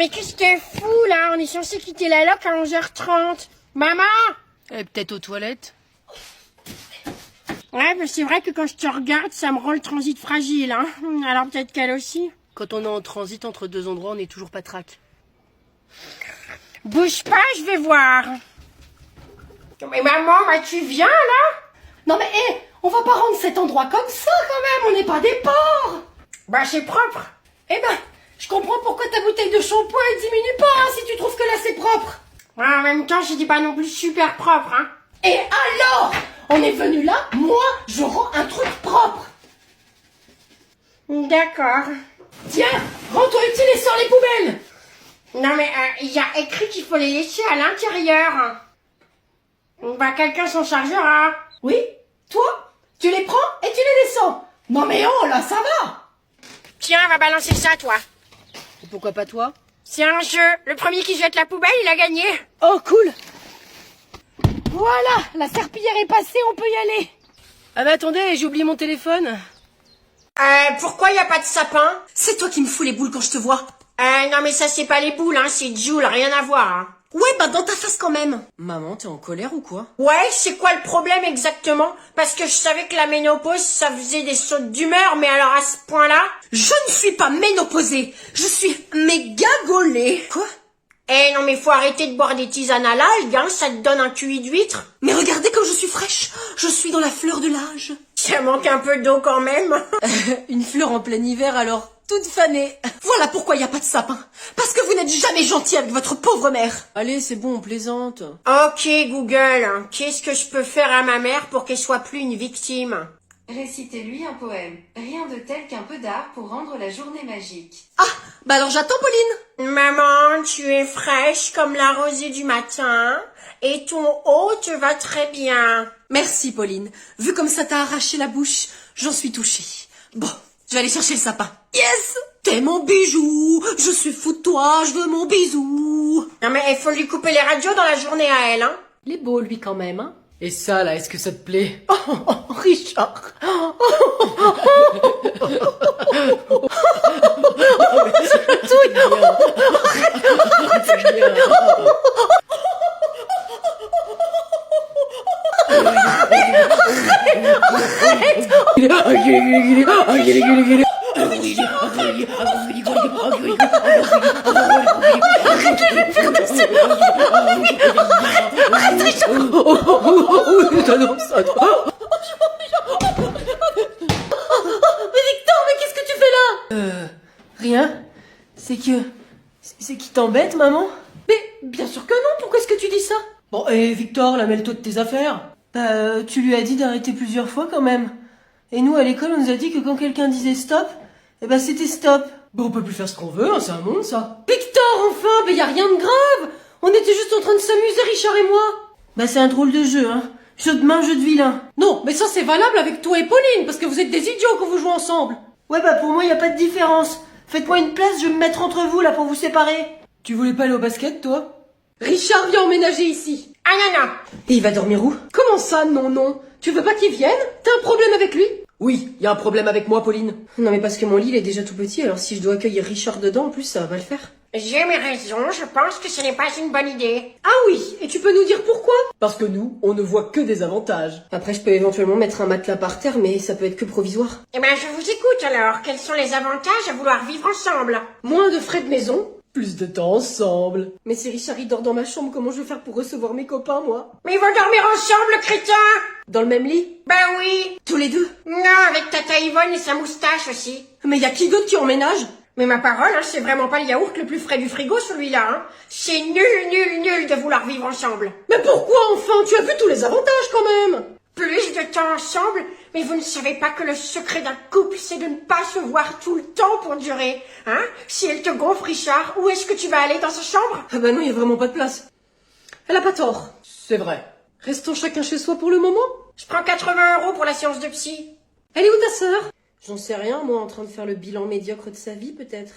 mais qu'est-ce que fou là? On est censé quitter la loc à 11h30. Maman! Elle est peut-être aux toilettes. Ouais, mais c'est vrai que quand je te regarde, ça me rend le transit fragile, hein. Alors peut-être qu'elle aussi. Quand on est en transit entre deux endroits, on n'est toujours pas trac. Bouge pas, je vais voir. Mais maman, bah tu viens là? Non mais on va pas rendre cet endroit comme ça quand même, on n'est pas des porcs. Bah c'est propre. Eh ben, je comprends pourquoi ta bouteille de shampoing elle diminue pas hein, si tu trouves que là c'est propre. Ouais, en même temps, je dis pas non plus super propre, hein. Et alors, on est venu là, moi je rends un truc propre. D'accord. Tiens, rends-toi utile et sors les poubelles. Non mais il y a écrit qu'il faut les laisser à l'intérieur. Bah quelqu'un s'en chargera. Oui, toi, tu les prends et tu les descends. Non mais oh là, ça va. Tiens, va balancer ça toi. Et pourquoi pas toi? C'est un jeu. Le premier qui jette la poubelle, il a gagné. Oh, cool! Voilà, la serpillière est passée, on peut y aller. Ah bah attendez, j'ai oublié mon téléphone. Pourquoi y a pas de sapin? C'est toi qui me fous les boules quand je te vois. Non mais ça c'est pas les boules, hein, c'est Jules, rien à voir. Hein. Ouais, bah dans ta face quand même. Maman, t'es en colère ou quoi? Ouais, c'est quoi le problème exactement? Parce que je savais que la ménopause, ça faisait des sautes d'humeur, mais alors à ce point-là? Je ne suis pas ménopausée, je suis méga gaulée. Quoi? Eh non mais faut arrêter de boire des tisanes à l'algue, hein, ça te donne un QI d'huître. Mais regardez comme je suis fraîche, je suis dans la fleur de l'âge. Ça manque un peu d'eau quand même. Une fleur en plein hiver alors, toute fanée. Voilà pourquoi il n'y a pas de sapin. Parce que vous n'êtes jamais gentil avec votre pauvre mère. Allez, c'est bon, on plaisante. Ok Google, qu'est-ce que je peux faire à ma mère pour qu'elle soit plus une victime? Récitez-lui un poème. Rien de tel qu'un peu d'art pour rendre la journée magique. Ah, bah alors j'attends Pauline. Maman, tu es fraîche comme la rosée du matin et ton haut te va très bien. Merci Pauline. Vu comme ça t'a arraché la bouche, j'en suis touchée. Bon, je vais aller chercher le sapin. Yes! T'es mon bijou, je suis fou de toi, je veux mon bisou. Non mais il faut lui couper les radios dans la journée à elle, hein. Il est beau lui quand même, hein. Et ça là, est-ce que ça te plaît? Oh, Richard. Rien. C'est qui t'embête, maman? Mais bien sûr que non, pourquoi est-ce que tu dis ça? Bon, et Victor, là, mêle-toi de tes affaires. Bah, tu lui as dit d'arrêter plusieurs fois quand même. Et nous, à l'école, on nous a dit que quand quelqu'un disait stop, eh ben c'était stop. Bon, on peut plus faire ce qu'on veut, hein, c'est un monde, ça. Victor, enfin, mais y a rien de grave. On était juste en train de s'amuser, Richard et moi. Bah, c'est un drôle de jeu, hein. Jeu de main, jeu de vilain. Non, mais ça c'est valable avec toi et Pauline, parce que vous êtes des idiots quand vous jouez ensemble. Ouais, bah, pour moi, y a pas de différence. Faites-moi une place, je vais me mettre entre vous, là, pour vous séparer. Tu voulais pas aller au basket, toi? Richard vient emménager ici. Ah non, non. Et il va dormir où? Comment ça, non? Tu veux pas qu'il vienne? T'as un problème avec lui? Oui, y a un problème avec moi, Pauline. Non, mais parce que mon lit, il est déjà tout petit, alors si je dois accueillir Richard dedans, en plus, ça va pas le faire. J'ai mes raisons, je pense que ce n'est pas une bonne idée. Ah oui, et tu peux nous dire pourquoi? Parce que nous, on ne voit que des avantages. Après, je peux éventuellement mettre un matelas par terre, mais ça peut être que provisoire. Eh ben, je vous écoute alors. Quels sont les avantages à vouloir vivre ensemble? Moins de frais de maison. Plus de temps ensemble. Mais si Richard il dort dans ma chambre, comment je vais faire pour recevoir mes copains, moi? Mais ils vont dormir ensemble, crétin! Dans le même lit? Ben oui. Tous les deux? Non, avec Tata Yvonne et sa moustache aussi. Mais y a qui d'autre qui emménage? Mais ma parole, hein, c'est vraiment pas le yaourt le plus frais du frigo, celui-là, hein. C'est nul de vouloir vivre ensemble. Mais pourquoi enfin? Tu as vu tous les avantages quand même. Plus de temps ensemble, mais vous ne savez pas que le secret d'un couple, c'est de ne pas se voir tout le temps pour durer, hein? Si elle te gonfle, Richard, où est-ce que tu vas aller dans sa chambre? Ah bah non, y a vraiment pas de place. Elle a pas tort. C'est vrai. Restons chacun chez soi pour le moment. Je prends 80 € pour la séance de psy. Elle est où ta sœur? J'en sais rien, moi, en train de faire le bilan médiocre de sa vie, peut-être.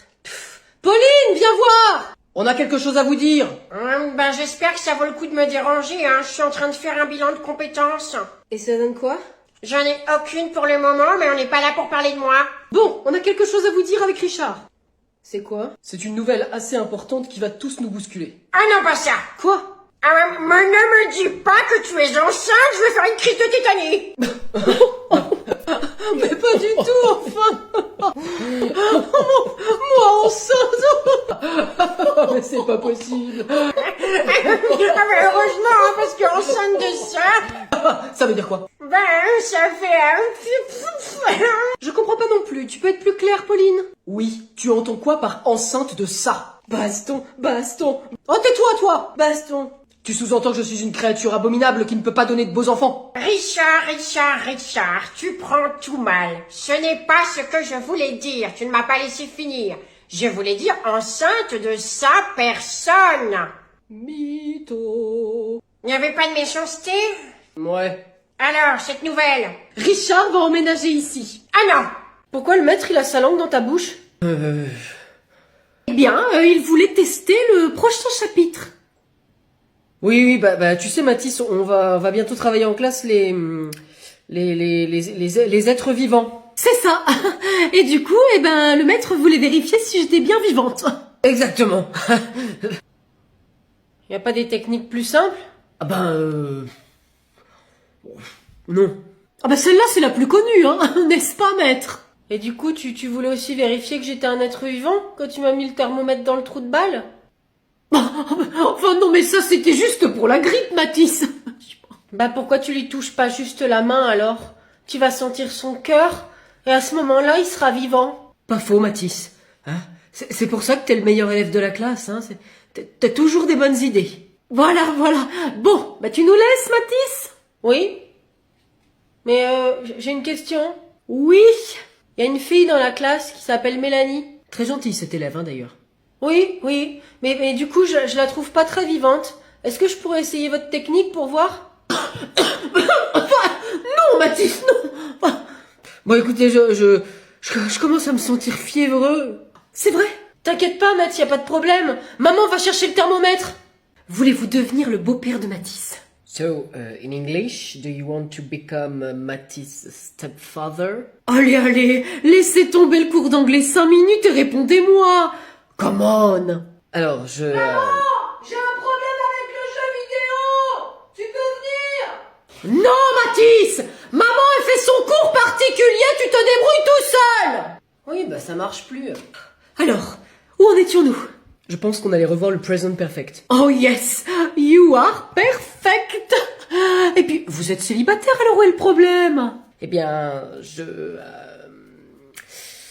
Pauline, viens voir. On a quelque chose à vous dire. Ben j'espère que ça vaut le coup de me déranger, hein. Je suis en train de faire un bilan de compétences. Et ça donne quoi? J'en ai aucune pour le moment, mais on n'est pas là pour parler de moi. Bon, on a quelque chose à vous dire avec Richard. C'est quoi? C'est une nouvelle assez importante qui va tous nous bousculer. Ah non, pas ça. Quoi? Ah, mais ne me dis pas que tu es enceinte, je vais faire une crise de tétanie. Mais pas du tout, enfin. Moi enceinte. Mais c'est pas possible. Ah, mais heureusement, hein, parce qu'enceinte de ça, Ça veut dire quoi? ben, ça fait un... Je comprends pas non plus, tu peux être plus claire, Pauline? Oui, tu entends quoi par enceinte de ça? Baston, baston. Oh, tais-toi, toi! Baston. Tu sous-entends que je suis une créature abominable qui ne peut pas donner de beaux enfants? Richard, tu prends tout mal. Ce n'est pas ce que je voulais dire, tu ne m'as pas laissé finir. Je voulais dire enceinte de sa personne. Mytho. Il n'y avait pas de méchanceté? Ouais. Alors, cette nouvelle? Richard va emménager ici. Ah non! Pourquoi le maître il a sa langue dans ta bouche? Eh bien, il voulait tester le prochain chapitre. Oui, bah, tu sais, Mathis, on va bientôt travailler en classe les êtres vivants. C'est ça. Et du coup, eh ben, le maître voulait vérifier si j'étais bien vivante. Exactement. Y a pas des techniques plus simples? Ah ben, non. Ah bah celle-là, c'est la plus connue, hein, n'est-ce pas, maître? Et du coup, tu voulais aussi vérifier que j'étais un être vivant quand tu m'as mis le thermomètre dans le trou de balle? Enfin non, mais ça, c'était juste pour la grippe, Mathis. Bah pourquoi tu lui touches pas juste la main alors? Tu vas sentir son cœur et à ce moment-là, il sera vivant. Pas faux, Mathis. Hein? C'est pour ça que t'es le meilleur élève de la classe. Hein? T'as toujours des bonnes idées. Voilà. Bon, bah tu nous laisses, Mathis? Oui? Mais j'ai une question. Oui. Il y a une fille dans la classe qui s'appelle Mélanie. Très gentille cette élève, hein, d'ailleurs. Oui. Mais du coup, je la trouve pas très vivante. Est-ce que je pourrais essayer votre technique pour voir? Non, Mathis, non. Bon, écoutez, je commence à me sentir fiévreux. C'est vrai? T'inquiète pas, Math, y a pas de problème. Maman va chercher le thermomètre. Voulez-vous devenir le beau-père de Mathis? So, in English, do you want to become Mathis' stepfather? Allez, laissez tomber le cours d'anglais 5 minutes et répondez-moi. Come on. Alors, je... J'ai un problème avec le jeu vidéo. Tu peux venir? Non, Mathis. Maman a fait son cours particulier, tu te débrouilles tout seul. Oui, bah ça marche plus. Alors, où en étions-nous? Je pense qu'on allait revoir le present perfect. Oh yes, you are perfect. Et puis, vous êtes célibataire, alors où est le problème? Eh bien,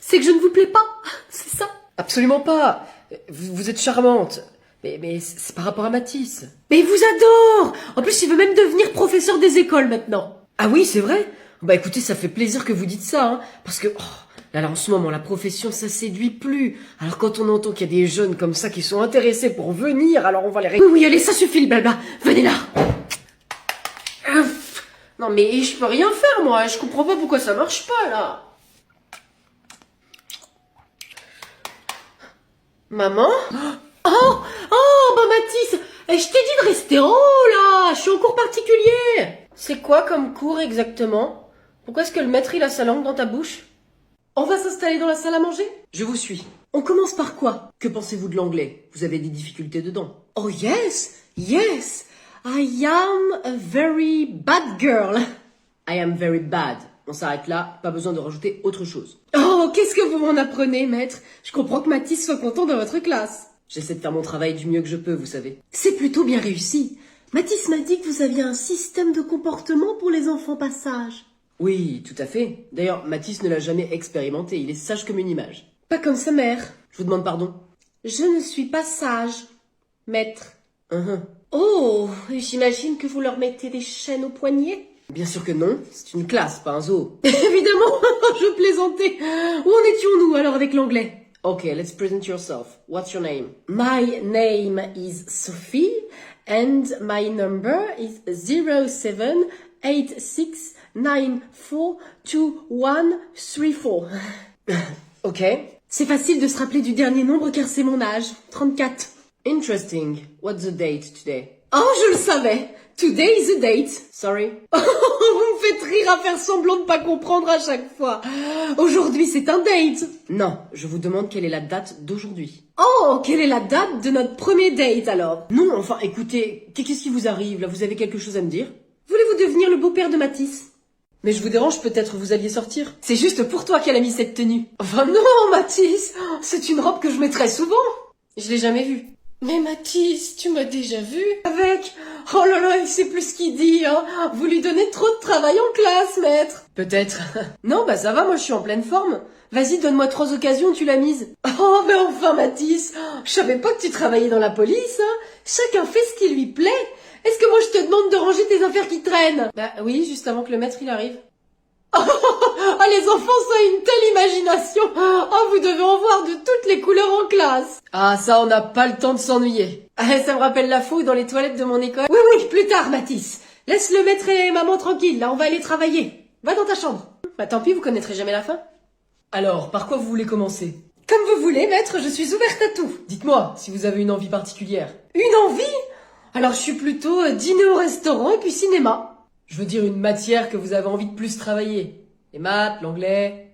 C'est que je ne vous plais pas, c'est ça? Absolument pas. Vous êtes charmante. Mais c'est par rapport à Mathis. Mais il vous adore. En plus, il veut même devenir professeur des écoles maintenant. Ah oui, c'est vrai? Bah écoutez, ça fait plaisir que vous dites ça, hein. Parce que... là, en ce moment, la profession, ça séduit plus. Alors quand on entend qu'il y a des jeunes comme ça qui sont intéressés pour venir, alors on va les... Oui, allez, ça suffit le blabla. Venez là. Non mais je peux rien faire, moi. Je comprends pas pourquoi ça marche pas, là. Maman? Oh, bah Mathis, je t'ai dit de rester en haut, là. Je suis en cours particulier. C'est quoi comme cours, exactement? Pourquoi est-ce que le maître, il a sa langue dans ta bouche? On va s'installer dans la salle à manger? Je vous suis. On commence par quoi? Que pensez-vous de l'anglais? Vous avez des difficultés dedans. Oh yes. I am a very bad girl. I am very bad. On s'arrête là, pas besoin de rajouter autre chose. Oh, qu'est-ce que vous m'en apprenez, maître? Je comprends que Mathis soit content de votre classe. J'essaie de faire mon travail du mieux que je peux, vous savez. C'est plutôt bien réussi. Mathis m'a dit que vous aviez un système de comportement pour les enfants pas sages. Oui, tout à fait. D'ailleurs, Mathis ne l'a jamais expérimenté, il est sage comme une image. Pas comme sa mère. Je vous demande pardon. Je ne suis pas sage, maître. Uh-huh. Oh, j'imagine que vous leur mettez des chaînes aux poignets. Bien sûr que non, c'est une classe, pas un zoo. Évidemment, je plaisantais. Où en étions-nous alors avec l'anglais? Okay, let's present yourself. What's your name? My name is Sophie and my number is 0786942134. Ok. C'est facile de se rappeler du dernier nombre car c'est mon âge, 34. Interesting. What's the date today? Oh, je le savais. Today is a date. Sorry? Oh, vous me faites rire à faire semblant de pas comprendre à chaque fois. Aujourd'hui, c'est un date. Non, je vous demande quelle est la date d'aujourd'hui. Oh, quelle est la date de notre premier date alors? Non, enfin, écoutez, qu'est-ce qui vous arrive là? Vous avez quelque chose à me dire? Voulez-vous devenir le beau-père de Mathis? Mais je vous dérange, peut-être vous alliez sortir? C'est juste pour toi qu'elle a mis cette tenue. Enfin non, Mathis, c'est une robe que je mettrais souvent. Je l'ai jamais vue. Mais Mathis, tu m'as déjà vu avec... Oh là là, il sait plus ce qu'il dit, hein. Vous lui donnez trop de travail en classe, maître. Peut-être. Non, bah ça va, moi je suis en pleine forme. Vas-y, donne-moi 3 occasions où tu l'as mise. Oh, mais enfin, Mathis, je savais pas que tu travaillais dans la police, hein. Chacun fait ce qui lui plaît. Est-ce que moi je te demande de ranger tes affaires qui traînent? Bah oui, juste avant que le maître il arrive. Ah, les enfants, ça a une telle imagination. Oh, vous devez en voir de toutes les couleurs en classe. Ah, ça, on n'a pas le temps de s'ennuyer. Ah, ça me rappelle la fouille dans les toilettes de mon école. Oui, oui, plus tard, Mathis. Laisse le maître et maman tranquille, là, on va aller travailler. Va dans ta chambre. Bah tant pis, vous connaîtrez jamais la fin. Alors, par quoi vous voulez commencer? Comme vous voulez, maître, je suis ouverte à tout. Dites-moi, si vous avez une envie particulière. Une envie? Alors, je suis plutôt dîner au restaurant et puis cinéma. Je veux dire une matière que vous avez envie de plus travailler. Les maths, l'anglais.